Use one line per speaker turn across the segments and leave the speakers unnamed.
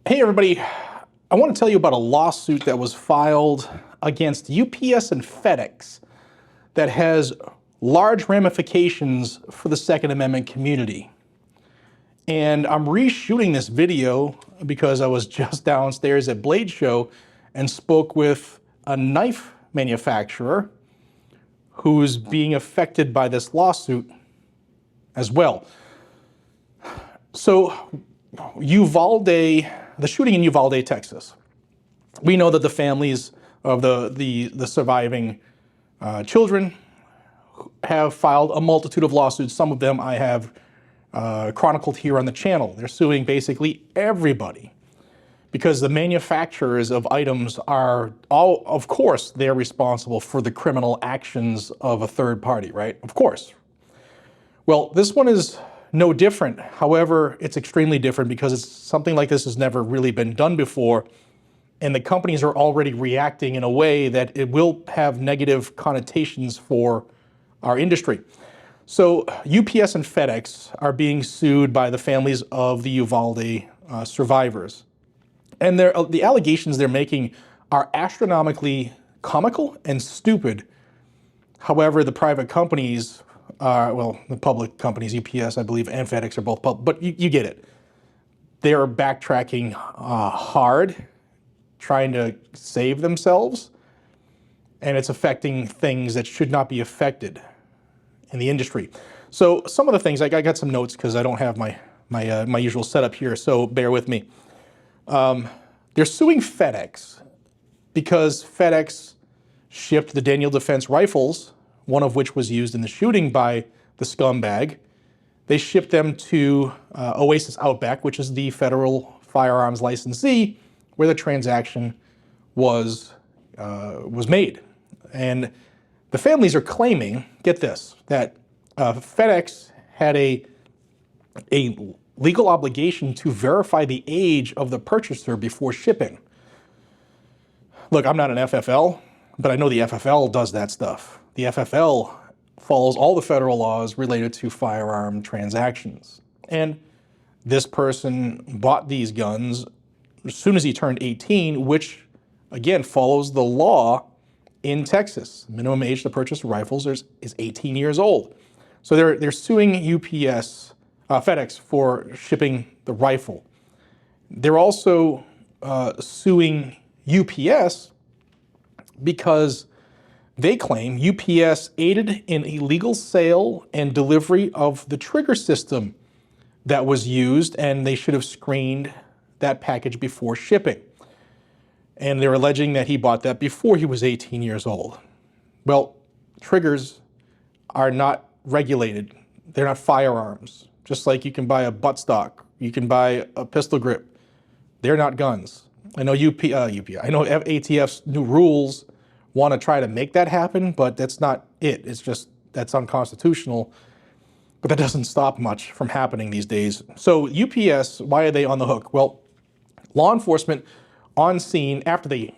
Hey everybody, I want to tell you about a lawsuit that was filed against UPS and FedEx that has large ramifications for the Second Amendment community. And I'm reshooting this video because I was just downstairs at Blade Show and spoke with a knife manufacturer who's being affected by this lawsuit as well. So Uvalde, the shooting in Uvalde, Texas. We know that the families of the surviving children have filed a multitude of lawsuits. Some of them I have chronicled here on the channel. They're suing basically everybody because the manufacturers of items are all, of course, they're responsible for the criminal actions of a third party, right? Of course. Well, this one is no different. However, it's extremely different because it's something like this has never really been done before. And the companies are already reacting in a way that it will have negative connotations for our industry. So UPS and FedEx are being sued by the families of the Uvalde survivors. And the allegations they're making are astronomically comical and stupid. However, the private companies, well, the public companies, UPS, I believe, and FedEx are both public, but you get it. They are backtracking hard, trying to save themselves, and it's affecting things that should not be affected in the industry. So some of the things, I got some notes because I don't have my usual setup here, so bear with me. They're suing FedEx because FedEx shipped the Daniel Defense rifles, one of which was used in the shooting by the scumbag. They shipped them to Oasis Outback, which is the federal firearms licensee, where the transaction was made. And the families are claiming, get this, that FedEx had a legal obligation to verify the age of the purchaser before shipping. Look, I'm not an FFL, but I know the FFL does that stuff. The FFL follows all the federal laws related to firearm transactions. And this person bought these guns as soon as he turned 18, which, again, follows the law in Texas. Minimum age to purchase rifles is 18 years old. So they're suing FedEx for shipping the rifle. They're also suing UPS because they claim UPS aided in illegal sale and delivery of the trigger system that was used, and they should have screened that package before shipping. And they're alleging that he bought that before he was 18 years old. Well, triggers are not regulated. They're not firearms. Just like you can buy a buttstock, you can buy a pistol grip. They're not guns. I know I know ATF's new rules want to try to make that happen, but that's not it. It's just, that's unconstitutional. But that doesn't stop much from happening these days. So UPS, why are they on the hook? Well, law enforcement on scene, after they,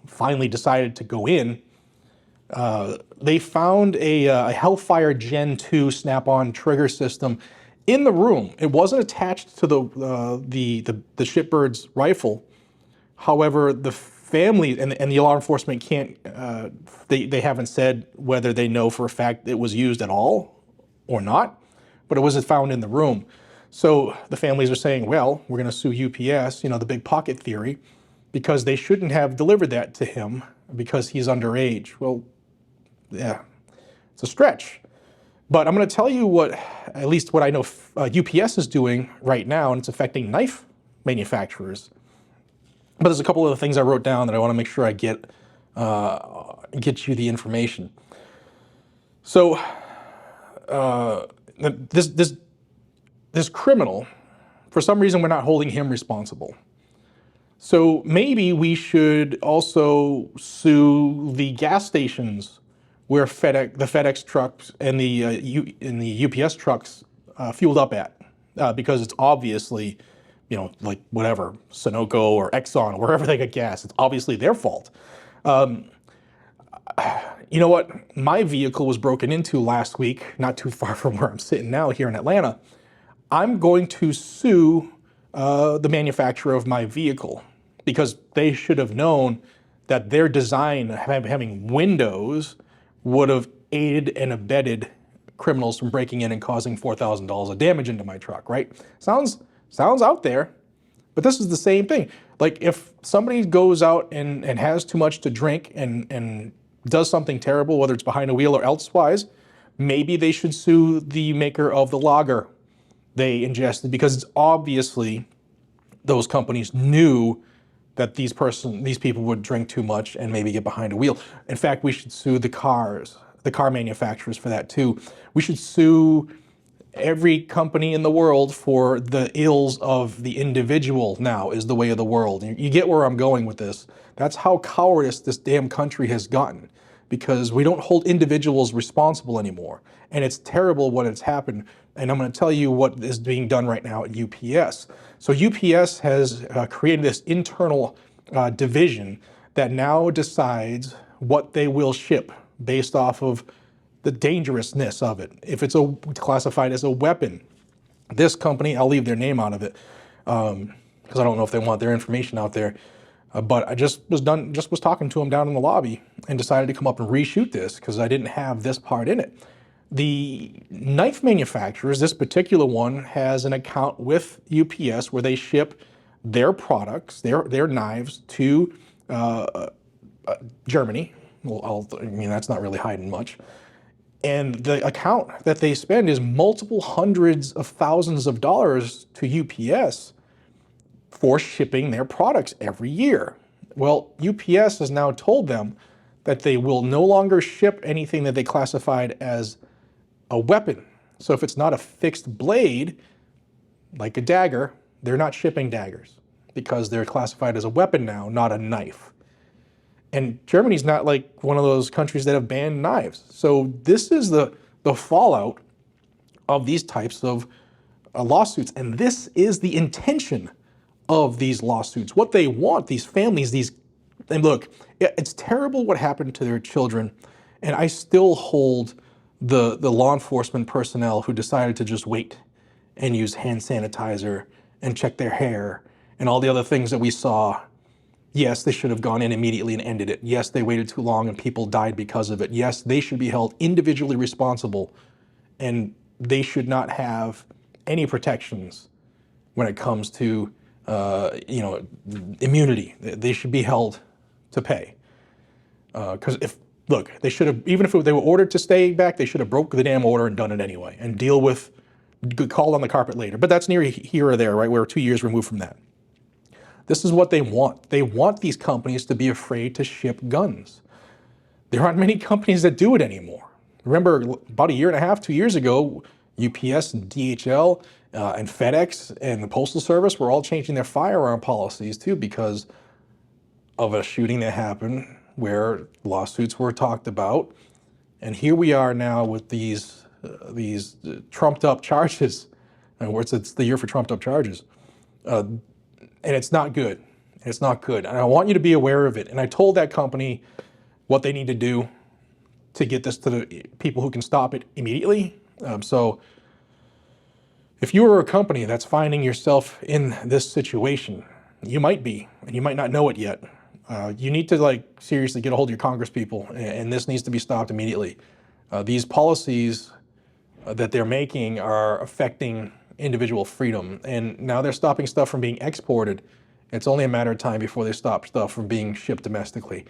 finally decided to go in, they found a Hellfire Gen 2 snap-on trigger system in the room. It wasn't attached to the shipbird's rifle. However, the family and the law enforcement can't, they haven't said whether they know for a fact it was used at all or not, but it was found in the room. So the families are saying, well, we're going to sue UPS, the big pocket theory, because they shouldn't have delivered that to him because he's underage. Well, yeah, it's a stretch. But I'm going to tell you at least what I know UPS is doing right now, and it's affecting knife manufacturers. But there's a couple of things I wrote down that I want to make sure I get you the information. So this criminal, for some reason, we're not holding him responsible. So maybe we should also sue the gas stations where the FedEx trucks and the UPS trucks fueled up at, because it's obviously, like whatever, Sunoco or Exxon, wherever they get gas, it's obviously their fault. You know what? My vehicle was broken into last week, not too far from where I'm sitting now here in Atlanta. I'm going to sue the manufacturer of my vehicle, because they should have known that their design, having windows, would have aided and abetted criminals from breaking in and causing $4,000 of damage into my truck, right? Sounds out there, but this is the same thing. Like if somebody goes out and has too much to drink and does something terrible, whether it's behind a wheel or elsewise, maybe they should sue the maker of the lager they ingested, because it's obviously those companies knew that these people would drink too much and maybe get behind a wheel. In fact, we should sue the car manufacturers for that too. We should sue every company in the world for the ills of the individual now is the way of the world. You get where I'm going with this. That's how cowardice this damn country has gotten, because we don't hold individuals responsible anymore. And it's terrible when it's happened. And I'm going to tell you what is being done right now at UPS. So UPS has created this internal division that now decides what they will ship based off of the dangerousness of it. If it's classified as a weapon, this company, I'll leave their name out of it because I don't know if they want their information out there. But I just was talking to them down in the lobby and decided to come up and reshoot this because I didn't have this part in it. The knife manufacturers, this particular one, has an account with UPS where they ship their products, their knives to Germany. Well, that's not really hiding much. And the account that they spend is multiple hundreds of thousands of dollars to UPS for shipping their products every year. Well, UPS has now told them that they will no longer ship anything that they classified as a weapon. So if it's not a fixed blade, like a dagger, they're not shipping daggers because they're classified as a weapon now, not a knife. And Germany's not like one of those countries that have banned knives. So this is the fallout of these types of lawsuits. And this is the intention of these lawsuits. What they want, these families, and look, it's terrible what happened to their children. And I still hold the law enforcement personnel who decided to just wait and use hand sanitizer and check their hair and all the other things that we saw. Yes, they should have gone in immediately and ended it. Yes, they waited too long and people died because of it. Yes, they should be held individually responsible, and they should not have any protections when it comes to immunity. They should be held to pay. Because they should have, even if they were ordered to stay back, they should have broke the damn order and done it anyway and deal with, called on the carpet later. But that's near here or there, right? We're 2 years removed from that. This is what they want. They want these companies to be afraid to ship guns. There aren't many companies that do it anymore. Remember, about a year and a half, 2 years ago, UPS and DHL and FedEx and the Postal Service were all changing their firearm policies too because of a shooting that happened where lawsuits were talked about. And here we are now with these trumped up charges. And it's the year for trumped up charges. And it's not good. It's not good. And I want you to be aware of it. And I told that company what they need to do to get this to the people who can stop it immediately. So if you are a company that's finding yourself in this situation, you might be, and you might not know it yet. You need to seriously get a hold of your Congress people, and this needs to be stopped immediately. These policies that they're making are affecting individual freedom, and now they're stopping stuff from being exported. It's only a matter of time before they stop stuff from being shipped domestically.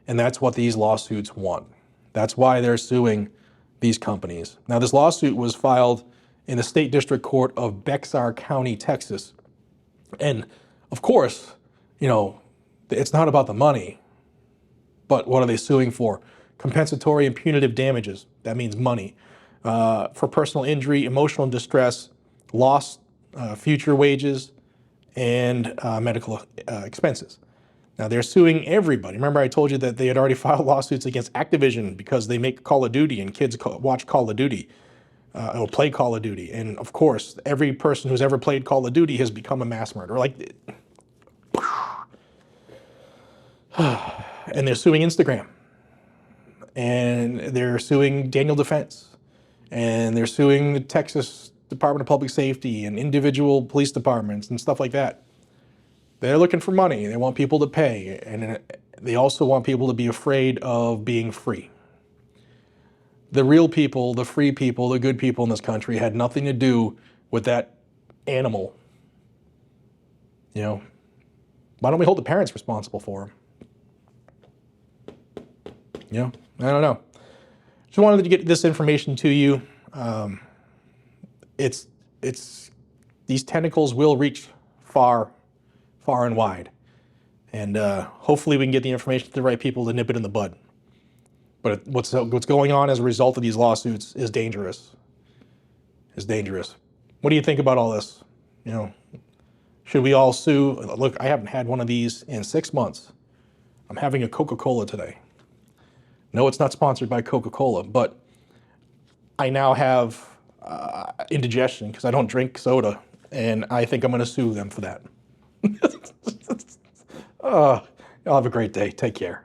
And that's what these lawsuits want. That's why they're suing these companies. Now, this lawsuit was filed in the State District Court of Bexar County, Texas. And of course, it's not about the money, but what are they suing for? Compensatory and punitive damages. That means money. For personal injury, emotional distress, lost future wages, and medical expenses. Now they're suing everybody. Remember I told you that they had already filed lawsuits against Activision because they make Call of Duty and kids watch Call of Duty or play Call of Duty. And of course, every person who's ever played Call of Duty has become a mass murderer. And they're suing Instagram. And they're suing Daniel Defense. And they're suing the Texas Department of Public Safety and individual police departments and stuff like that. They're looking for money. They want people to pay. And they also want people to be afraid of being free. The real people, the free people, the good people in this country had nothing to do with that animal. You know, why don't we hold the parents responsible for them? You know, I don't know. Just wanted to get this information to you. It's these tentacles will reach far and wide, and hopefully we can get the information to the right people to nip it in the bud. But what's going on as a result of these lawsuits is dangerous. Is dangerous. What do you think about all this? You know, should we all sue? Look, I haven't had one of these in 6 months. I'm having a Coca-Cola today. No, it's not sponsored by Coca-Cola, but I now have indigestion because I don't drink soda, and I think I'm going to sue them for that. Y'all have a great day. Take care.